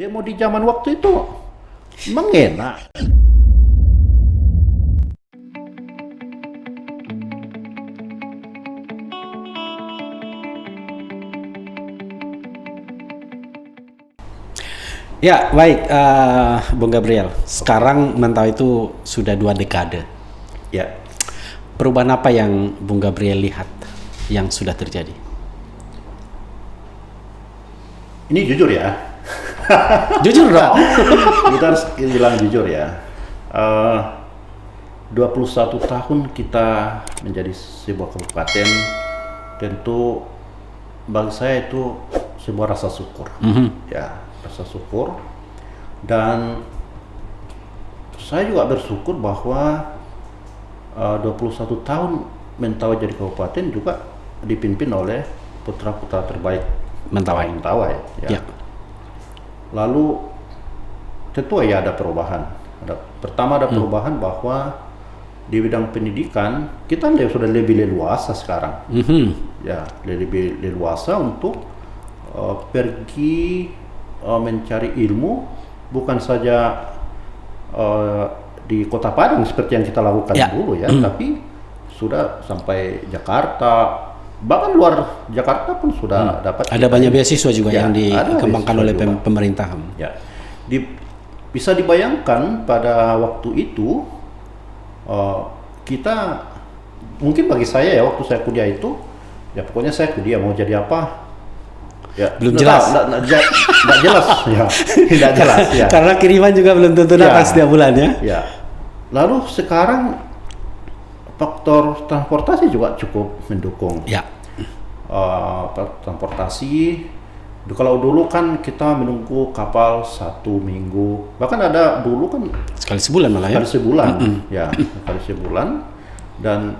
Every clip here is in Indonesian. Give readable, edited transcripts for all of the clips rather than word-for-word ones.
Demo di zaman waktu itu memang enak. Ya, baik, Bung Gabriel. Sekarang Mentawai itu sudah 2 dekade. Ya, Perubahan apa yang Bung Gabriel lihat yang sudah terjadi? ini jujur ya. Jujur dong. Kita harus bilang jujur ya. 21 tahun kita menjadi sebuah kabupaten, tentu bagi saya itu sebuah rasa syukur. Ya, rasa syukur. Dan saya juga bersyukur bahwa 21 tahun Mentawai jadi kabupaten juga dipimpin oleh putra-putra terbaik Mentawai. ya. Ya. Lalu tentu ya ada perubahan. Pertama ada perubahan bahwa di bidang pendidikan kita sudah lebih leluasa sekarang. Ya, lebih leluasa untuk pergi mencari ilmu, bukan saja di Kota Padang seperti yang kita lakukan dulu ya, tapi sudah sampai Jakarta, bahkan luar Jakarta pun sudah dapat. Ada banyak beasiswa juga Ya, yang dikembangkan oleh beasiswa juga. pemerintah. Ya, bisa dibayangkan pada waktu itu kita, mungkin bagi saya ya, waktu saya kuliah itu ya pokoknya saya kuliah mau jadi apa ya Belum jelas. nggak jelas ya. Tidak jelas ya. Karena kiriman juga belum tentu datang Ya. setiap bulan ya. Ya, lalu sekarang faktor transportasi juga cukup mendukung. Ya. Transportasi, kalau dulu kan kita menunggu kapal 1 minggu, bahkan ada dulu kan Sekali sebulan malah ya. sekali sebulan, ya sekali sebulan. Dan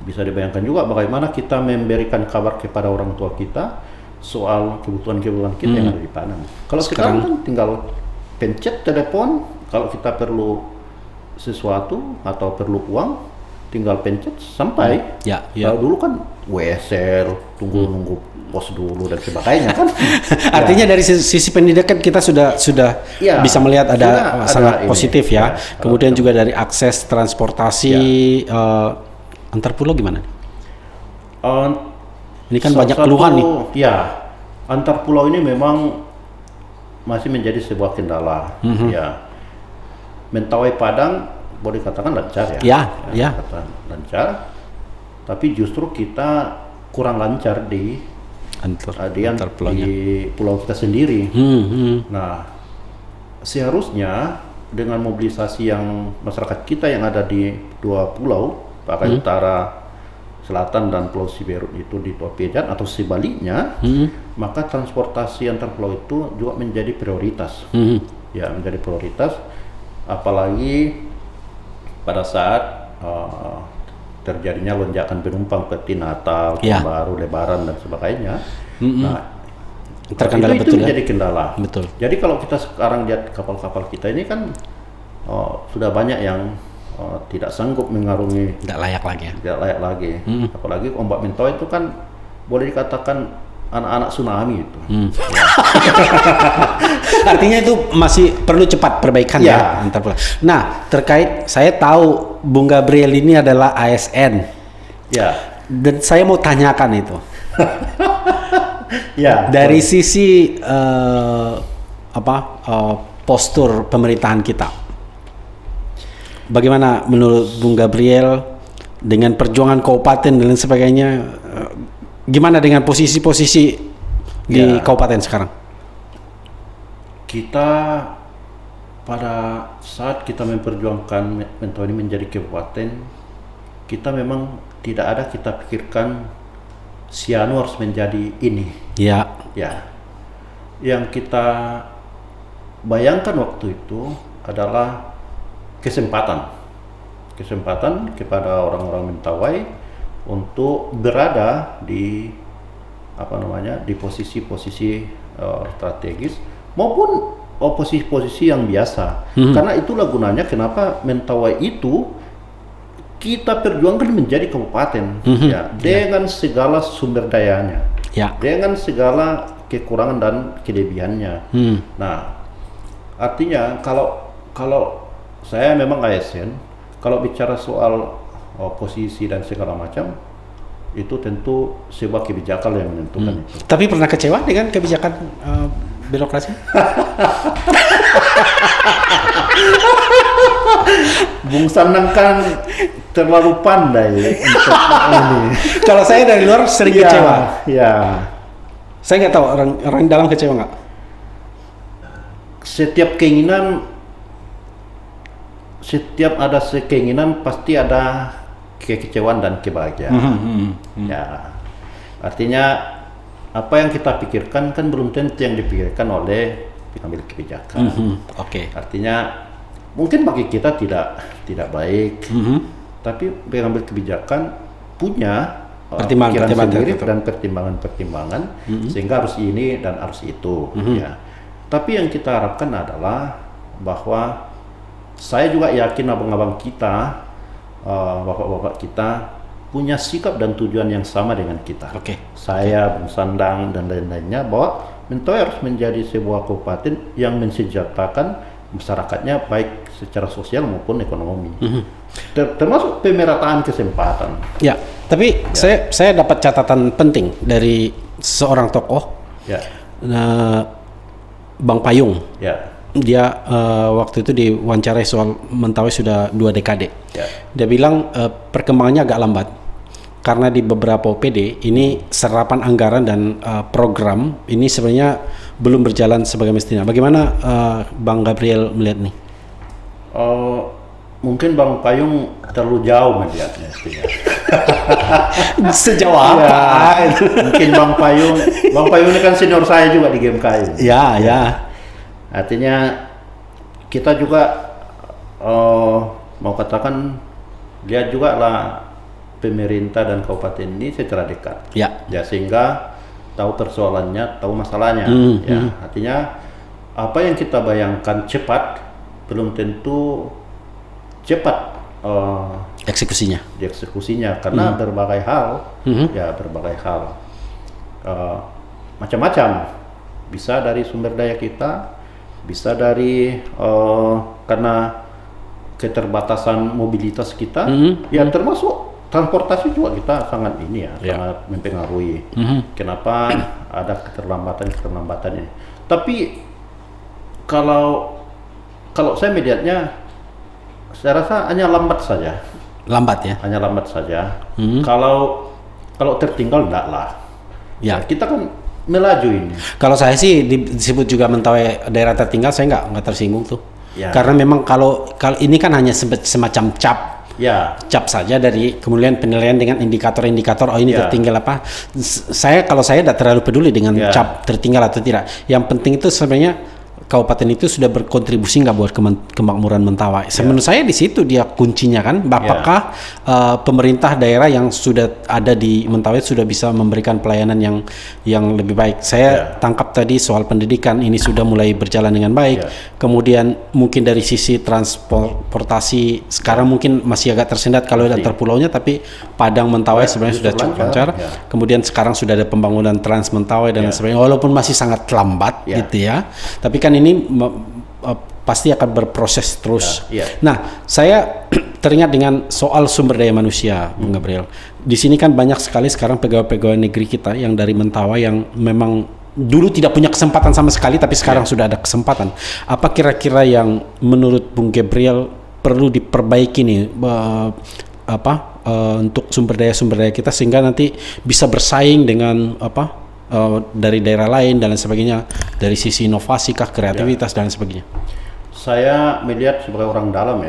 bisa dibayangkan juga bagaimana kita memberikan kabar kepada orang tua kita soal kebutuhan-kebutuhan kita yang ada di Padang. Kalau sekarang kan tinggal pencet telepon, kalau kita perlu sesuatu atau perlu uang, tinggal pencet sampai. Ya, ya. Kalau dulu kan WSL, tunggu-nunggu pos dulu dan sebagainya kan. Artinya dari sisi pendidikan kita sudah Ya, bisa melihat ada sudah sangat ada ini. positif ya. Ya, Kemudian juga dari akses transportasi antar pulau gimana? Ini kan banyak keluhan nih. Ya, antar pulau ini memang masih menjadi sebuah kendala. Ya, Mentawai Padang boleh katakan lancar ya. Ya. Katakan lancar. Tapi justru kita kurang lancar di Antar pulaunya. di pulau kita sendiri. Nah, seharusnya dengan mobilisasi yang masyarakat kita yang ada di 2 pulau, Pakai Utara, Selatan dan Pulau Siberut itu di Tua Pejan atau sebaliknya, maka transportasi antar pulau itu juga menjadi prioritas. Ya, menjadi prioritas, apalagi pada saat terjadinya lonjakan penumpang seperti Natal, Tahun Baru, Lebaran dan sebagainya. Nah, Terkendala itu betul ya. menjadi kendala. Betul. Jadi kalau kita sekarang lihat kapal-kapal kita ini kan sudah banyak yang tidak sanggup mengarungi, Tidak layak lagi ya. tidak layak lagi. Apalagi ombak Mentawai itu kan boleh dikatakan anak-anak tsunami itu. Artinya itu masih perlu cepat perbaikan ya antar pulau. Nah, terkait saya tahu Bung Gabriel ini adalah ASN. Ya. Dan saya mau tanyakan itu. Ya. Dari sisi postur pemerintahan kita. Bagaimana menurut Bung Gabriel dengan perjuangan kabupaten dan lain sebagainya? Gimana dengan posisi-posisi di kabupaten sekarang? Kita pada saat kita memperjuangkan Mentawai ini menjadi kabupaten, kita memang tidak ada kita pikirkan Sianu harus menjadi ini. Ya. Ya. Yang kita bayangkan waktu itu adalah kesempatan kepada orang-orang Mentawai untuk berada di di posisi-posisi strategis maupun posisi-posisi yang biasa. Karena itulah gunanya kenapa Mentawai itu kita perjuangkan menjadi kabupaten, ya, dengan segala sumber dayanya, dengan segala kekurangan dan kelebihannya. Nah, artinya kalau saya memang ASN, kalau bicara soal posisi dan segala macam, itu tentu sebuah kebijakan yang menentukan itu. Tapi pernah kecewa dengan kebijakan birokrasi? Bung Sanang kan terlalu pandai untuk ini. Kalau saya dari luar sering kecewa. Ya. Saya nggak tahu orang dalam kecewa nggak? Setiap ada keinginan pasti ada kekecewaan dan kebahagiaan. Ya, artinya apa yang kita pikirkan kan belum tentu yang dipikirkan oleh pengambil kebijakan. Oke. Artinya mungkin bagi kita tidak baik, tapi pengambil kebijakan punya pikiran sendiri dan pertimbangan-pertimbangan sehingga harus ini dan harus itu. Ya. Tapi yang kita harapkan adalah bahwa saya juga yakin abang-abang kita, bapak-bapak kita punya sikap dan tujuan yang sama dengan kita. Saya, Bung Sandang dan lain-lainnya bahwa Mentawai harus menjadi sebuah kabupaten yang mensejahterakan masyarakatnya baik secara sosial maupun ekonomi. Termasuk pemerataan kesempatan. Ya, tapi saya dapat catatan penting dari seorang tokoh, Bang Payung. Dia waktu itu diwawancarai soal Mentawai sudah 2 dekade. Dia bilang perkembangannya agak lambat karena di beberapa OPD ini serapan anggaran dan program ini sebenarnya belum berjalan sebagaimana mestinya. Bagaimana Bang Gabriel melihat nih? Mungkin Bang Payung terlalu jauh melihatnya. Sejauh apa? Mungkin Bang Payung ini kan senior saya juga di GMKI. Ya. Artinya kita juga mau katakan lihat juga lah pemerintah dan kabupaten ini secara dekat. Ya, sehingga tahu persoalannya, tahu masalahnya. Artinya apa yang kita bayangkan cepat belum tentu cepat dieksekusinya karena berbagai hal, macam-macam. Bisa dari sumber daya kita, bisa dari karena keterbatasan mobilitas kita, termasuk transportasi juga kita sangat sangat mempengaruhi. Kenapa ada keterlambatan ini? Tapi kalau saya melihatnya, saya rasa hanya lambat saja. Hanya lambat saja. Kalau tertinggal enggak lah. Kita kan melaju ini. Kalau saya sih disebut juga Mentawai daerah tertinggal, saya nggak tersinggung tuh. Karena memang kalau ini kan hanya semacam cap saja dari kemudian penilaian dengan indikator-indikator ini tertinggal apa. Kalau saya tidak terlalu peduli dengan cap tertinggal atau tidak. Yang penting itu sebenarnya kabupaten itu sudah berkontribusi nggak buat kemakmuran Mentawai. Menurut saya di situ dia kuncinya kan. Apakah pemerintah daerah yang sudah ada di Mentawai sudah bisa memberikan pelayanan yang lebih baik. Saya tangkap tadi soal pendidikan ini sudah mulai berjalan dengan baik. Kemudian mungkin dari sisi transportasi sekarang mungkin masih agak tersendat kalau ada terpulaunya, tapi Padang Mentawai sebenarnya sudah cukup lancar. Kemudian sekarang sudah ada pembangunan Trans Mentawai dan sebagainya, walaupun masih sangat lambat gitu ya. Tapi kan ini pasti akan berproses terus. Nah, saya teringat dengan soal sumber daya manusia, Bung Gabriel. Di sini kan banyak sekali sekarang pegawai-pegawai negeri kita yang dari Mentawai yang memang dulu tidak punya kesempatan sama sekali, tapi sekarang sudah ada kesempatan. Apa kira-kira yang menurut Bung Gabriel perlu diperbaiki nih, untuk sumber daya kita sehingga nanti bisa bersaing dengan dari daerah lain dan lain sebagainya, dari sisi inovasi kah, kreativitas dan sebagainya? Saya melihat sebagai orang dalam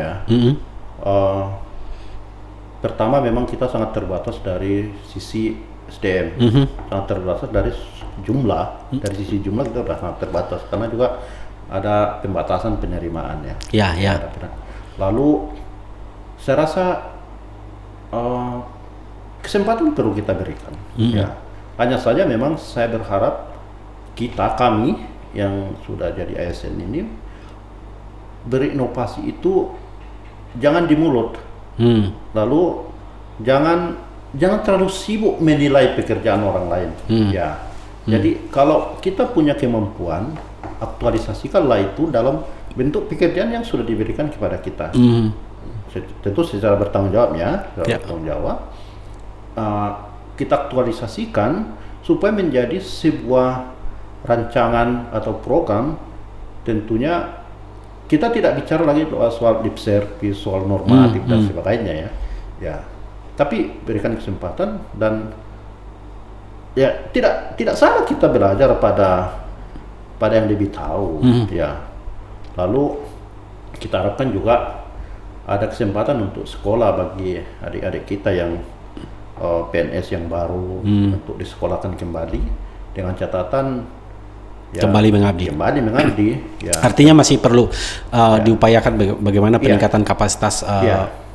pertama memang kita sangat terbatas dari sisi SDM, sangat terbatas dari jumlah. Dari sisi jumlah kita sudah sangat terbatas karena juga ada pembatasan penerimaan Lalu saya rasa kesempatan perlu kita berikan. Hanya saja memang saya berharap kami yang sudah jadi ASN ini berinovasi itu jangan di mulut. Lalu jangan terlalu sibuk menilai pekerjaan orang lain. Jadi kalau kita punya kemampuan, aktualisasikanlah itu dalam bentuk pekerjaan yang sudah diberikan kepada kita. Tentu secara bertanggung jawab ya, bertanggung jawab. Kita aktualisasikan supaya menjadi sebuah rancangan atau program. Tentunya kita tidak bicara lagi soal lip service, soal normatif dan sebagainya ya. Tapi berikan kesempatan dan ya tidak salah kita belajar pada yang lebih tahu ya. Lalu kita harapkan juga ada kesempatan untuk sekolah bagi adik-adik kita yang PNS yang baru untuk disekolahkan kembali dengan catatan ya, kembali mengabdi ya. Artinya masih perlu diupayakan bagaimana peningkatan kapasitas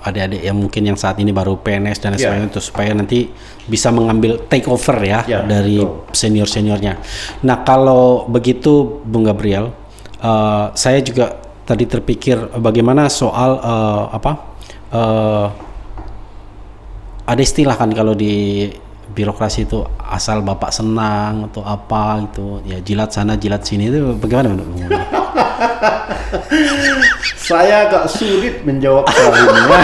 adik-adik yang mungkin yang saat ini baru PNS dan sebagainya itu supaya nanti bisa mengambil take over dari senior-seniornya. Nah, kalau begitu Bung Gabriel, saya juga tadi terpikir bagaimana soal ada istilah kan kalau di birokrasi itu asal bapak senang atau apa gitu ya, jilat sana jilat sini, itu bagaimana menurut? Saya agak sulit menjawab soal ini.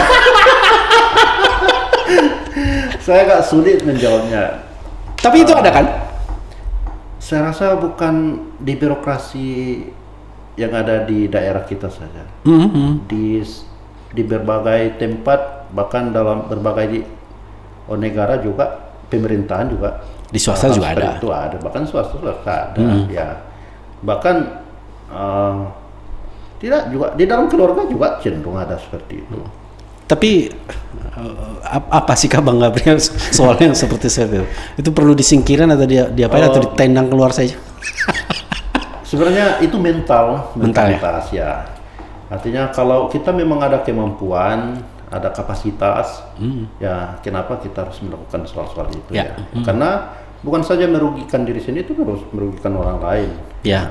Saya agak sulit menjawabnya. Tapi itu ada kan? Saya rasa bukan di birokrasi yang ada di daerah kita saja. Di berbagai tempat, bahkan dalam berbagai negara juga, pemerintahan juga, di swasta juga ada. Itu ada, bahkan swasta ada ya. Bahkan tidak juga di dalam keluarga juga cenderung ada seperti itu. Tapi apa sih Bang Gabriel soal yang seperti itu? Itu perlu disingkirin atau diapain atau ditendang keluar saja? Sebenarnya itu mentalitas ya. Artinya kalau kita memang ada kemampuan, ada kapasitas, ya kenapa kita harus melakukan soal-soal itu ya? Karena bukan saja merugikan diri sendiri, itu harus merugikan orang lain. Ya.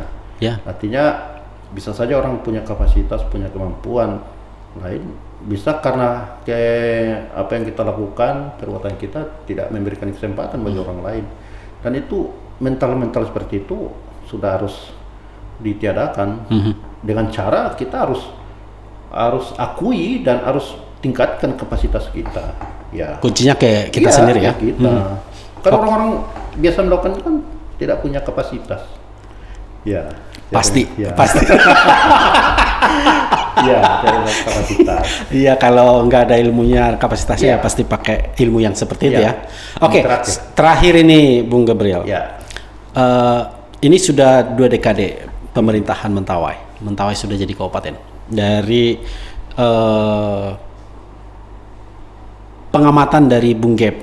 Artinya bisa saja orang punya kapasitas, punya kemampuan lain, bisa karena apa yang kita lakukan, perbuatan kita tidak memberikan kesempatan bagi orang lain, dan itu mental seperti itu sudah harus ditiadakan. Dengan cara kita harus akui dan harus tingkatkan kapasitas kita. Ya. Kuncinya kayak kita sendiri ya. Kita. Kan orang-orang biasa melakukan itu kan tidak punya kapasitas. Ya. Pasti. Pasti. Iya, kapasitas. Iya, kalau nggak ada ilmunya, kapasitasnya ya pasti pakai ilmu yang seperti itu ya. Oke, terakhir ini Bung Gabriel. Ya. Ini sudah 2 dekade pemerintahan Mentawai. Mentawai sudah jadi kabupaten. Dari pengamatan dari Bung Gep,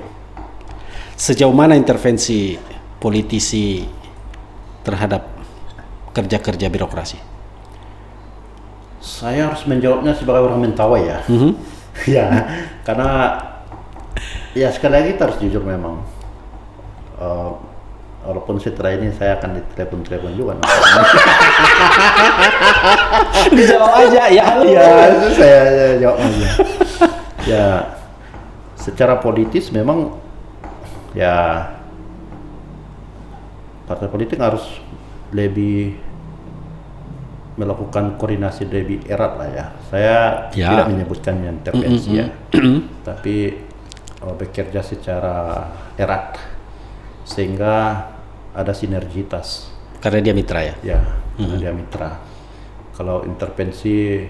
sejauh mana intervensi politisi terhadap kerja-kerja birokrasi? Saya harus menjawabnya sebagai orang Mentawai ya. Ya, karena ya sekali lagi kita harus jujur memang. Walaupun setelah ini saya akan ditelepon juga. Dijawab aja ya. Ya, itu saya jawab aja. Ya, secara politis memang ya partai politik harus lebih melakukan koordinasi lebih erat lah ya. Saya tidak menyebutkan intervensi ya, tapi bekerja secara erat sehingga ada sinergitas. Karena dia mitra ya? Ya, karena dia mitra. Kalau intervensi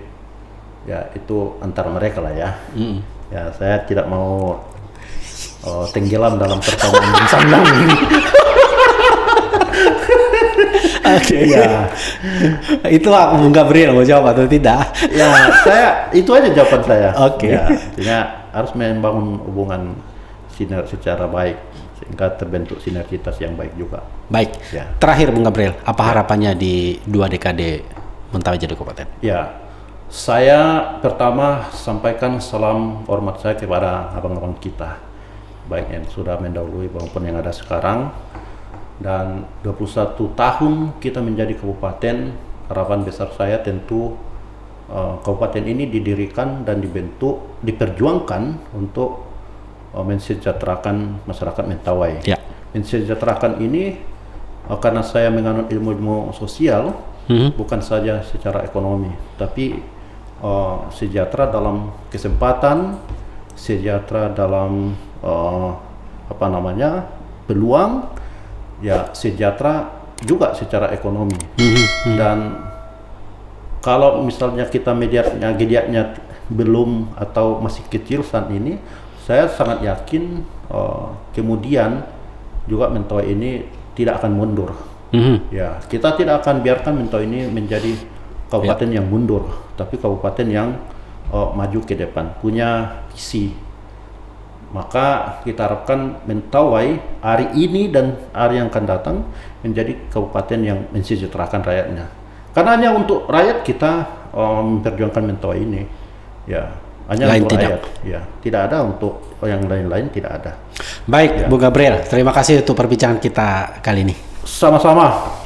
ya itu antar mereka lah ya. Ya, saya tidak mau tenggelam dalam pertemuan sandang ini. Oke. Ya. Itu Bung Gabriel mau jawab atau tidak? Ya, itu aja jawaban saya. Oke. Ya, artinya harus membangun hubungan secara baik sehingga terbentuk sinergitas yang baik juga. Baik. Ya. Terakhir Bung Gabriel, apa harapannya di 2 dekade Mentawai jadi kabupaten? Ya. Saya pertama sampaikan salam hormat saya kepada abang-abang kita, baik yang sudah mendahului maupun yang ada sekarang. Dan 21 tahun kita menjadi kabupaten, harapan besar saya tentu kabupaten ini didirikan dan dibentuk, diperjuangkan untuk mensejahterakan masyarakat Mentawai. Ya. Mensejahterakan ini karena saya menganut ilmu-ilmu sosial, bukan saja secara ekonomi, tapi sejahtera dalam kesempatan, sejahtera dalam peluang, ya sejahtera juga secara ekonomi. Dan kalau misalnya kita medianya belum atau masih kecil saat ini, saya sangat yakin kemudian juga Mentawai ini tidak akan mundur. Ya, kita tidak akan biarkan Mentawai ini menjadi kabupaten yang mundur, tapi kabupaten yang maju ke depan, punya visi. Maka kita harapkan Mentawai hari ini dan hari yang akan datang menjadi kabupaten yang mensejahterakan rakyatnya. Karena hanya untuk rakyat kita memperjuangkan Mentawai ini, ya hanya lain untuk tidak. rakyat, ya tidak ada untuk yang lain-lain, tidak ada. Baik, ya. Bu Gabriel, terima kasih untuk perbincangan kita kali ini. Sama-sama.